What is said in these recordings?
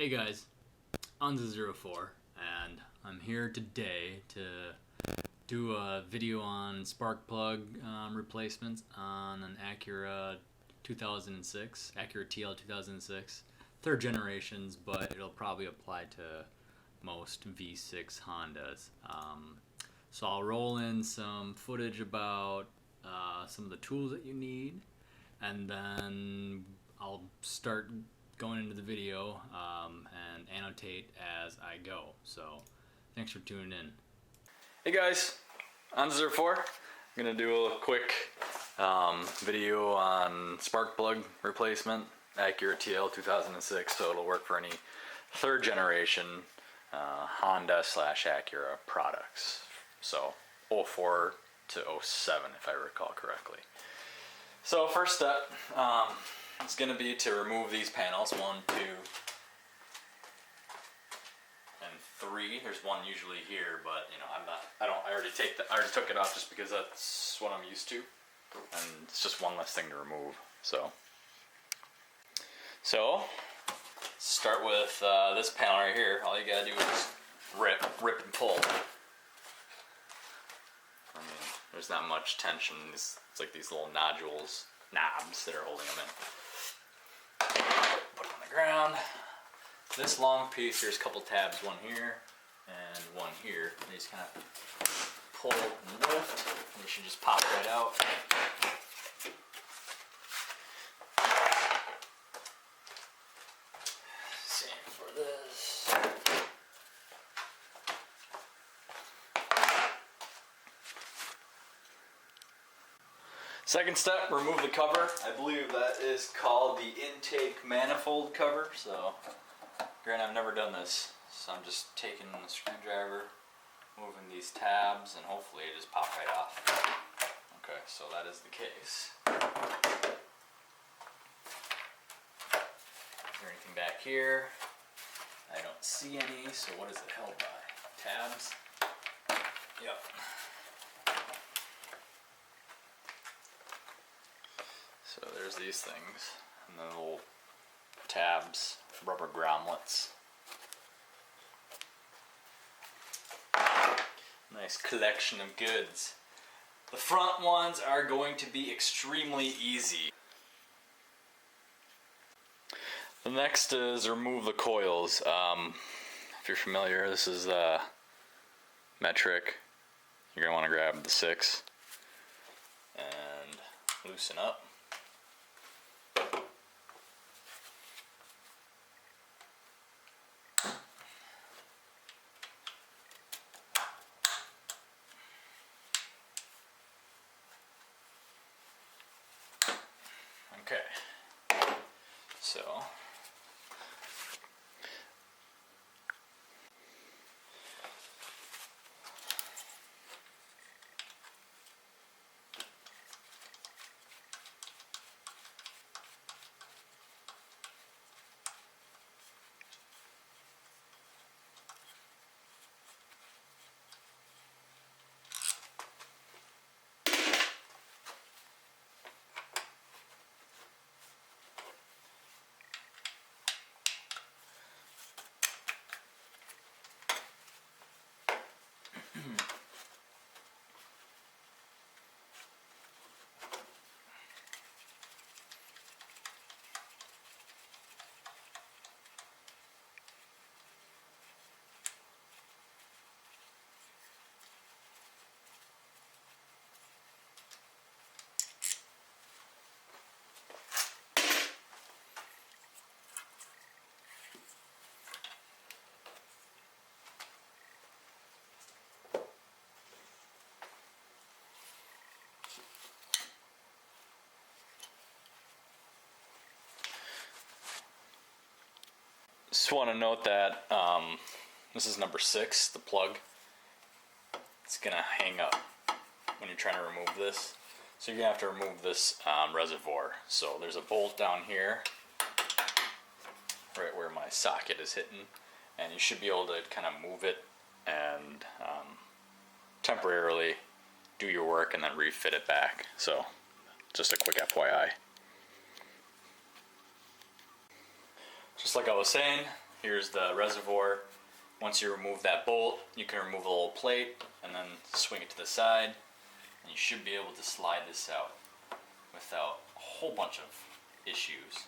Hey guys, onza04, and I'm here today to do a video on spark plug replacements on an Acura 2006, Acura TL 2006, third generations, but it'll probably apply to most V6 Hondas. So I'll roll in some footage about some of the tools that you need, and then I'll start going into the video and annotate as I go. So thanks for tuning in. Hey guys, onza04. I'm gonna do a quick video on spark plug replacement, Acura TL 2006. So it'll work for any third generation Honda / Acura products. So 04 to 07 if I recall correctly. So first step, it's going to be to remove these panels, 1, 2, and 3. There's one usually here, but you know I already took it off just because that's what I'm used to, and it's just one less thing to remove. So start with this panel right here. All you gotta do is rip and pull. I mean, there's not much tension. It's like these little knobs that are holding them in. Put it on the ground. This long piece, there's a couple tabs, one here and one here. They just kind of pull and lift, and they should just pop right out. Same for this. Second step, remove the cover. I believe that is called the intake manifold cover. So, granted, I've never done this, so I'm just taking the screwdriver, moving these tabs, and hopefully it just pops right off. Okay, so that is the case. Is there anything back here? I don't see any, so what is it held by? Tabs? Yep. So there's these things, and then little tabs, rubber grommets. Nice collection of goods. The front ones are going to be extremely easy. The next is remove the coils. If you're familiar, this is metric. You're going to want to grab the 6 and loosen up. Okay, so just want to note that this is number 6, the plug. It's going to hang up when you're trying to remove this. So you're going to have to remove this reservoir. So there's a bolt down here, right where my socket is hitting, and you should be able to kind of move it and temporarily do your work and then refit it back. So just a quick FYI. Just like I was saying, here's the reservoir. Once you remove that bolt, you can remove a little plate and then swing it to the side, and you should be able to slide this out without a whole bunch of issues.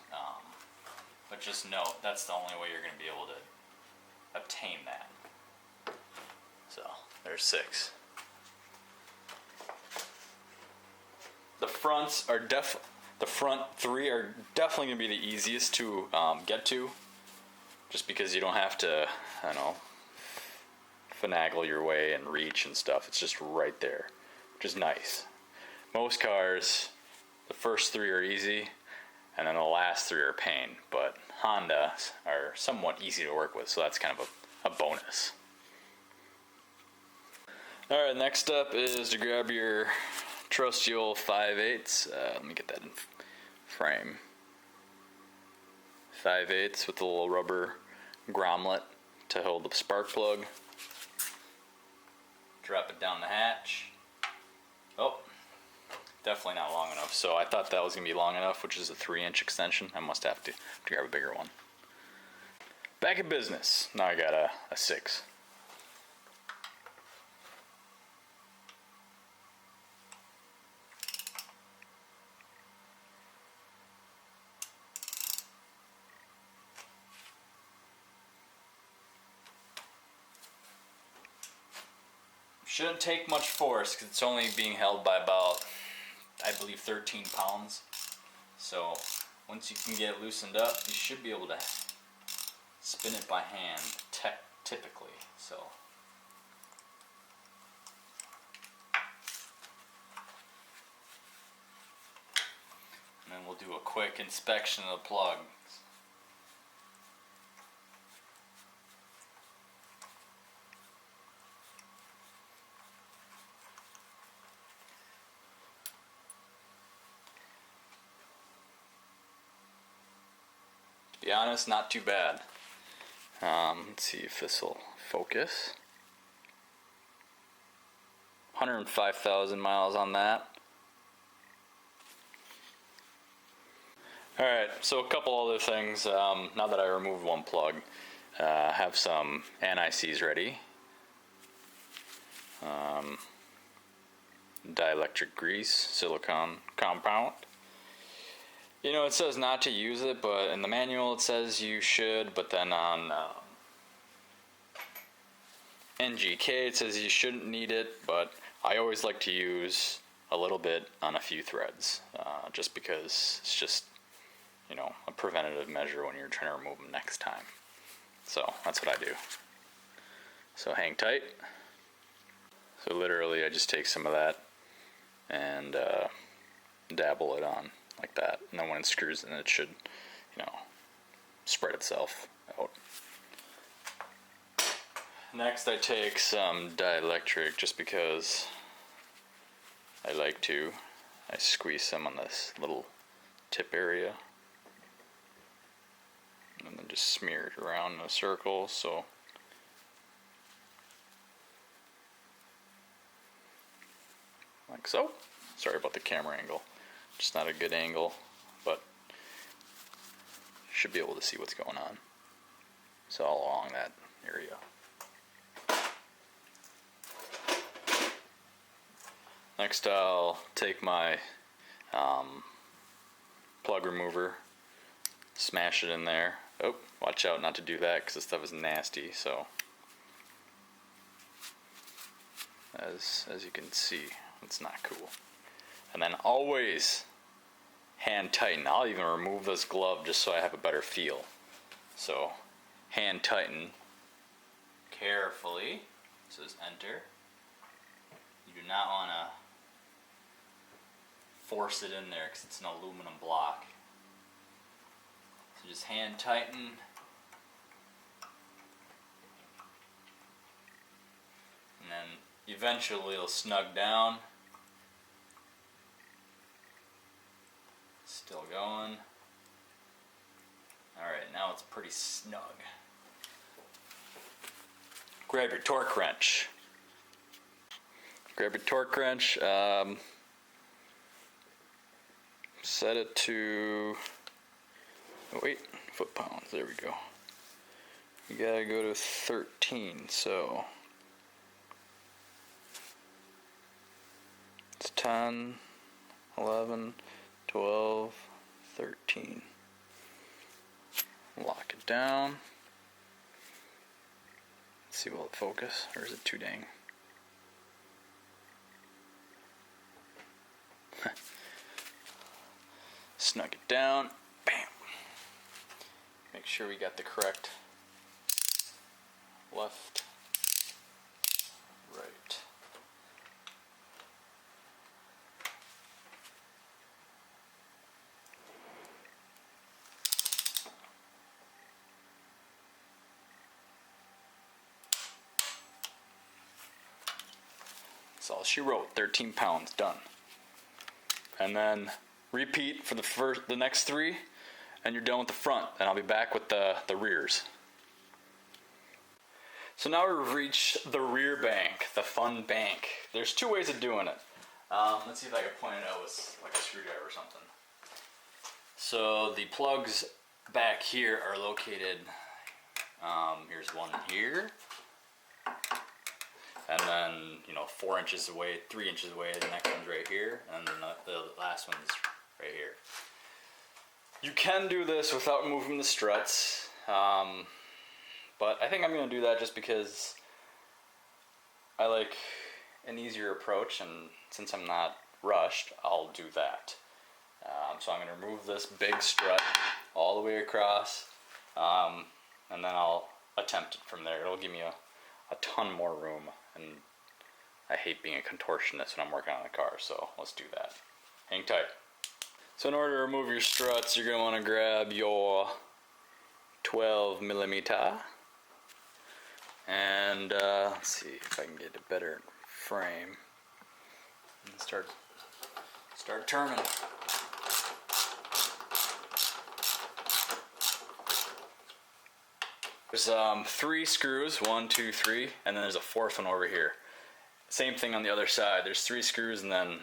But just note, that's the only way you're going to be able to obtain that. So there's 6. The fronts are the front 3 are definitely going to be the easiest to get to, just because you don't have to, I don't know, finagle your way and reach and stuff. It's just right there, which is nice. Most cars, the first 3 are easy, and then the last 3 are pain, but Hondas are somewhat easy to work with, so that's kind of a bonus. Alright, next up is to grab your trusty old 5/8. Let me get that in frame. 5/8 with a little rubber grommet to hold the spark plug. Drop it down the hatch. Oh, definitely not long enough. So I thought that was going to be long enough, which is a 3-inch extension. I must have to grab a bigger one. Back in business. Now I got a 6. Shouldn't take much force because it's only being held by about, I believe, 13 pounds. So once you can get it loosened up, you should be able to spin it by hand, typically. So and then we'll do a quick inspection of the plug. To be honest, not too bad. Let's see if this will focus. 105,000 miles on that. Alright, so a couple other things. Now that I removed one plug, have some anti-seize ready. Dielectric Grease, silicone compound. You know, it says not to use it, but in the manual it says you should, but then on NGK it says you shouldn't need it, but I always like to use a little bit on a few threads, just because it's just, you know, a preventative measure when you're trying to remove them next time. So that's what I do. So hang tight. So literally I just take some of that and dabble it on like that, and then when it screws in, it should, you know, spread itself out. Next I take some dielectric, just because I like to. I squeeze some on this little tip area and then just smear it around in a circle. So like so. Sorry about the camera angle. Just not a good angle, but you should be able to see what's going on. It's all along that area. Next I'll take my plug remover, smash it in there. Oh, watch out not to do that because this stuff is nasty. So as you can see, it's not cool. And then always hand tighten. I'll even remove this glove just so I have a better feel. So hand tighten carefully. It says enter. You do not want to force it in there because it's an aluminum block. So just hand tighten. And then eventually it'll snug down. Still going. Alright, now it's pretty snug. Grab your torque wrench. Grab your torque wrench. Set it to, oh wait, foot-pounds. There we go. you gotta go to 13, so it's 10, 11, 12, 13. Lock it down. Let's see, will it focus, or is it too dang? Snug it down. Bam. Make sure we got the correct left, right. That's all she wrote. 13 pounds, done. And then repeat for the next 3, and you're done with the front. And I'll be back with the rears. So now we've reached the rear bank, the fun bank. There's 2 ways of doing it. Let's see if I can point it out with like a screwdriver or something. So the plugs back here are located, here's one here, and then, 4 inches away, 3 inches away, the next one's right here, and then the last one's right here. You can do this without moving the struts, but I think I'm going to do that just because I like an easier approach, and since I'm not rushed, I'll do that. So I'm going to remove this big strut all the way across, and then I'll attempt it from there. It'll give me a ton more room, and I hate being a contortionist when I'm working on a car, so let's do that. Hang tight. So in order to remove your struts, you're going to want to grab your 12mm, and let's see if I can get a better frame, and start turning. There's 3 screws, 1, 2, 3, and then there's a 4th one over here. Same thing on the other side. There's 3 screws, and then,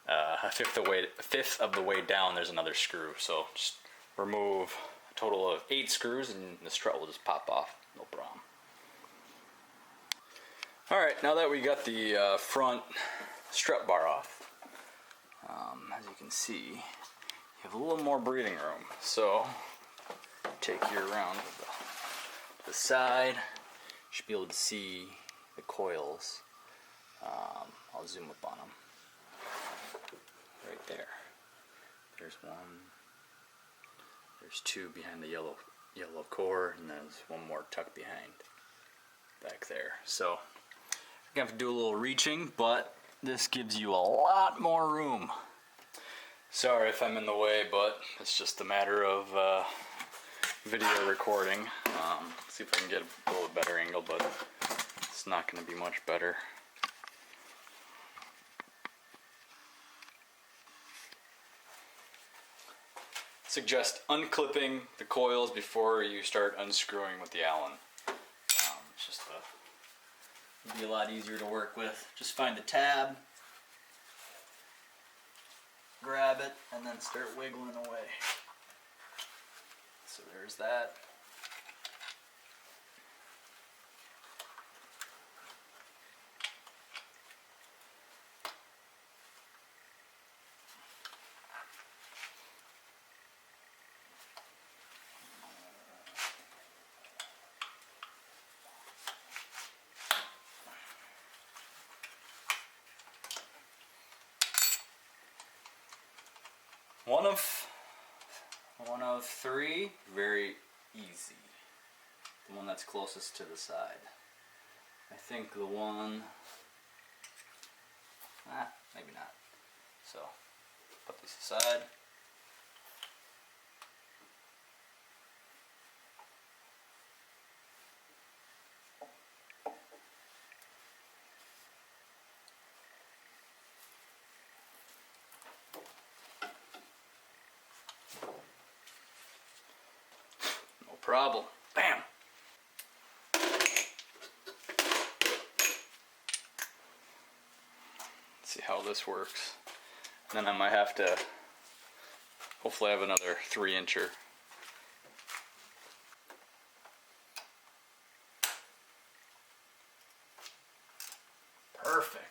a fifth of the way down there's another screw. So just remove a total of 8 screws, and the strut will just pop off, no problem. Alright, now that we got the front strut bar off, as you can see, you have a little more breathing room. So take you around to the side. You should be able to see the coils. I'll zoom up on them. Right there. There's 1. There's 2 behind the yellow core, and there's 1 more tucked behind back there. So you're gonna have to do a little reaching, but this gives you a lot more room. Sorry if I'm in the way, but it's just a matter of video recording. See if I can get a little better angle, but it's not going to be much better. Suggest unclipping the coils before you start unscrewing with the Allen. It's just be a lot easier to work with. Just find the tab, grab it, and then start wiggling away. So there's that. One of 3, very easy. The one that's closest to the side. I think the one, maybe not. So, put these aside. Problem. Bam! Let's see how this works. Then I might have to, hopefully I have another 3-incher. perfect.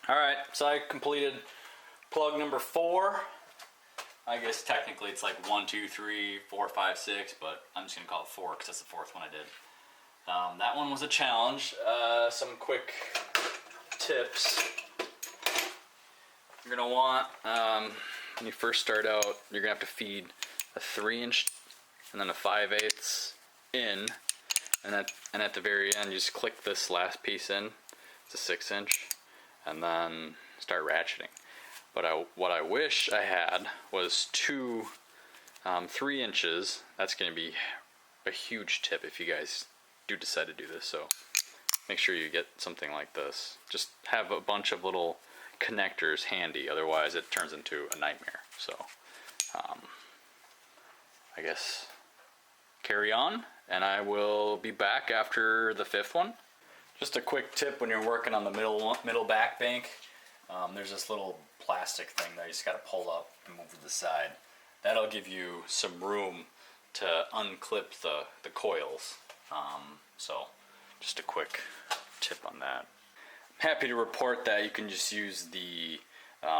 Alright, so I completed plug number 4. I guess technically it's like 1, 2, 3, 4, 5, 6, but I'm just going to call it 4 because that's the 4th one I did. That one was a challenge. Some quick tips. You're going to want, when you first start out, you're going to have to feed a 3-inch and then a 5/8 in, and at the very end you just click this last piece in. It's a 6-inch. And then start ratcheting. But what I wish I had was 2 3 inches. That's going to be a huge tip if you guys do decide to do this. So make sure you get something like this. Just have a bunch of little connectors handy, otherwise it turns into a nightmare. So I guess carry on, and I will be back after the 5th one. Just a quick tip when you're working on the middle back bank, there's this little plastic thing that you just got to pull up and move to the side. That'll give you some room to unclip the coils. So just a quick tip on that. I'm happy to report that you can just use the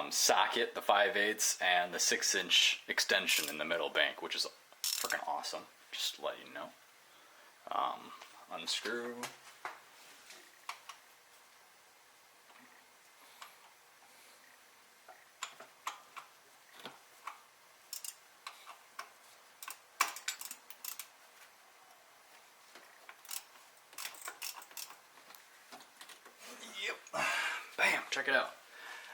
socket, the 5/8, and the 6-inch extension in the middle bank, which is freaking awesome. Just to let you know. Unscrew. Bam, check it out.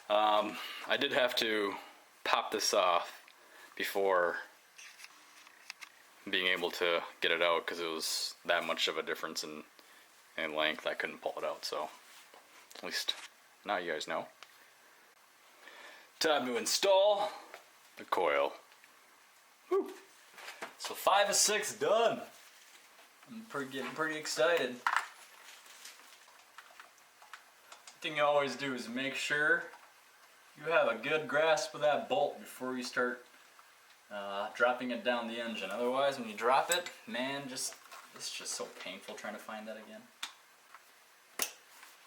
I did have to pop this off before being able to get it out because it was that much of a difference in length. I couldn't pull it out, so at least now you guys know. Time to install the coil. Woo. So 5 of 6 done. I'm getting pretty excited. Thing you always do is make sure you have a good grasp of that bolt before you start dropping it down the engine. Otherwise, when you drop it, man, it's just so painful trying to find that again.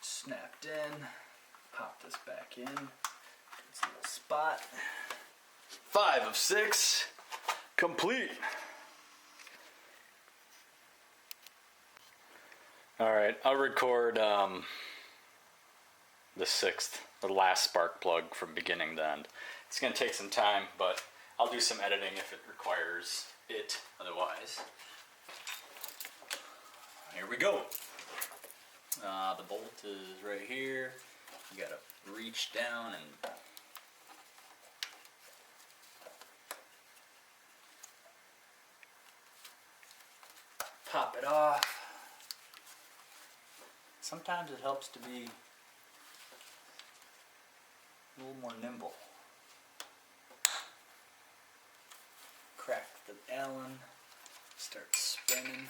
Snapped in. Pop this back in. It's a little spot. 5 of 6 complete. All right, I'll record the 6th, the last spark plug from beginning to end. It's going to take some time, but I'll do some editing if it requires it otherwise. Here we go. The bolt is right here. You got to reach down and pop it off. Sometimes it helps to be a little more nimble. Crack the Allen, start spinning.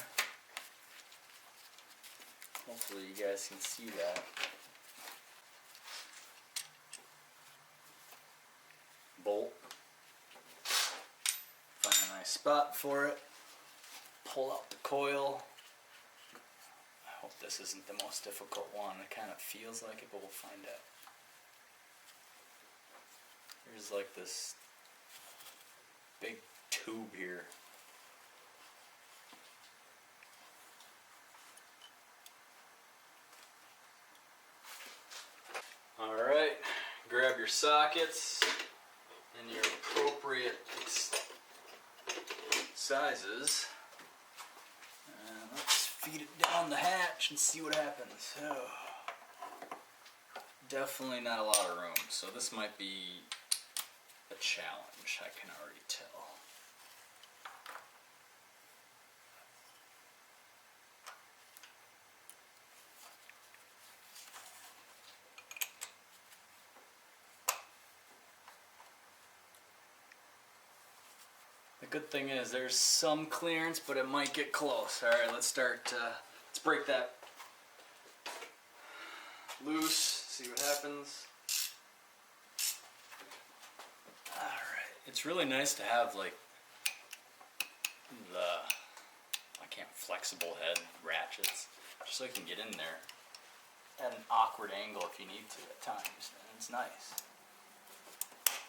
Hopefully you guys can see that. Bolt. Find a nice spot for it. Pull out the coil. I hope this isn't the most difficult one. It kind of feels like it, but we'll find out. There's like this big tube here. Alright, grab your sockets in your appropriate sizes. And let's feed it down the hatch and see what happens. Oh, definitely not a lot of room, so this might be a challenge, I can already tell. The good thing is there's some clearance, but it might get close. Alright, let's start, let's break that loose, see what happens. Alright, it's really nice to have like the, flexible head ratchets, just so you can get in there at an awkward angle if you need to at times, and it's nice.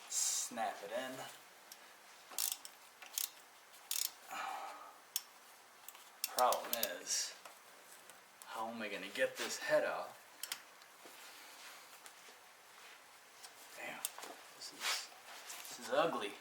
Snap it in. Problem is, how am I going to get this head off? Damn, this is ugly.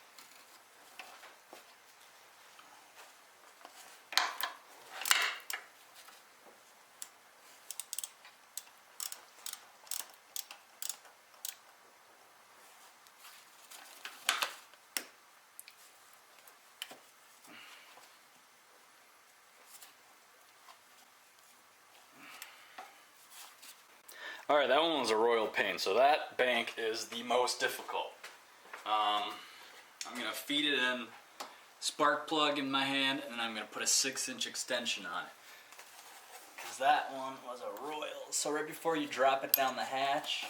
Alright, that one was a royal pain. So that bank is the most difficult. I'm going to feed it in, spark plug in my hand, and then I'm going to put a 6-inch extension on it. Because that one was a royal. So right before you drop it down the hatch,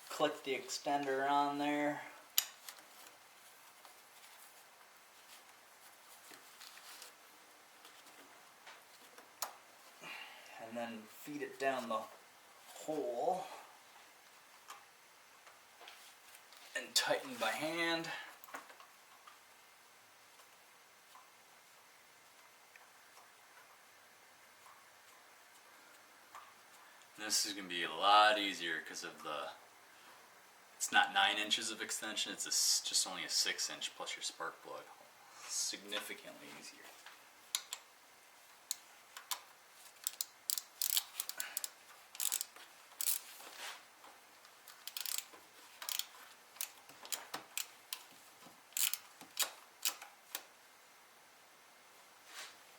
click the extender on there. And then feed it down the hole and tighten by hand. And this is going to be a lot easier because of it's not 9 inches of extension, it's just only a 6-inch plus your spark plug. Significantly easier.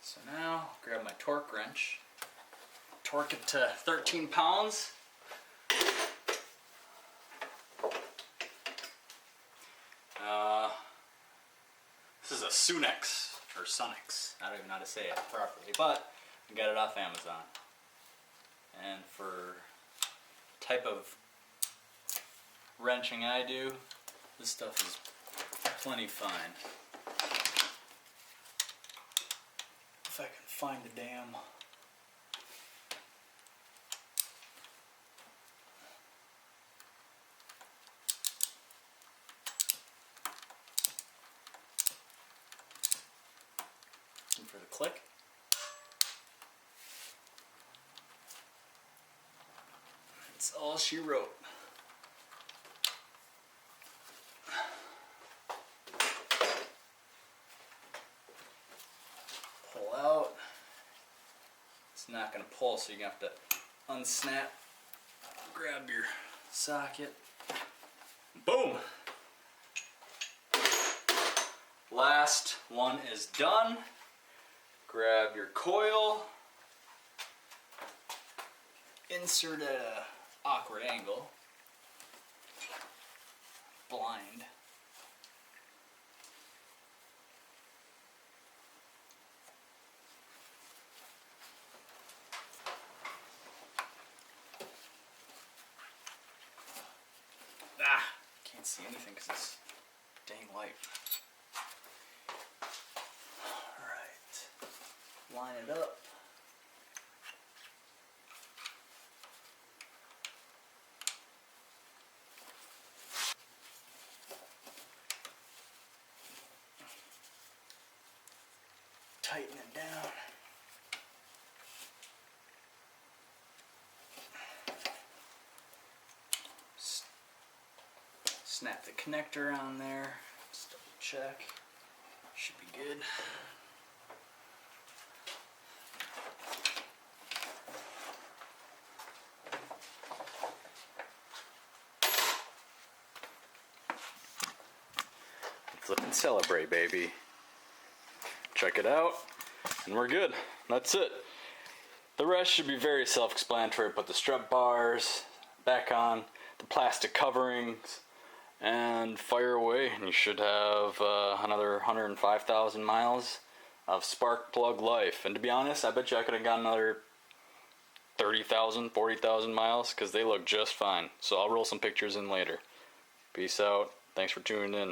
So now, grab my torque wrench, torque it to 13 pounds. This is a Sunex, or Sunex, I don't even know how to say it properly, but I got it off Amazon. And for the type of wrenching I do, this stuff is plenty fine. If I can find a damn looking for the click. That's all she wrote. Pull out. It's not going to pull, so you're going to have to unsnap, grab your socket. Boom! Last one is done. Grab your coil, insert at an awkward angle, blind. Can't see anything because it's dang light. Alright, line it up. Tighten it down. Snap the connector on there. Just double check. Should be good. Let's look and celebrate, baby. Check it out, and we're good. That's it. The rest should be very self-explanatory. Put the strut bars back on, the plastic coverings, and fire away, and you should have another 105,000 miles of spark plug life. And to be honest, I bet you I could have got another 30,000, 40,000 miles, because they look just fine. So I'll roll some pictures in later. Peace out. Thanks for tuning in.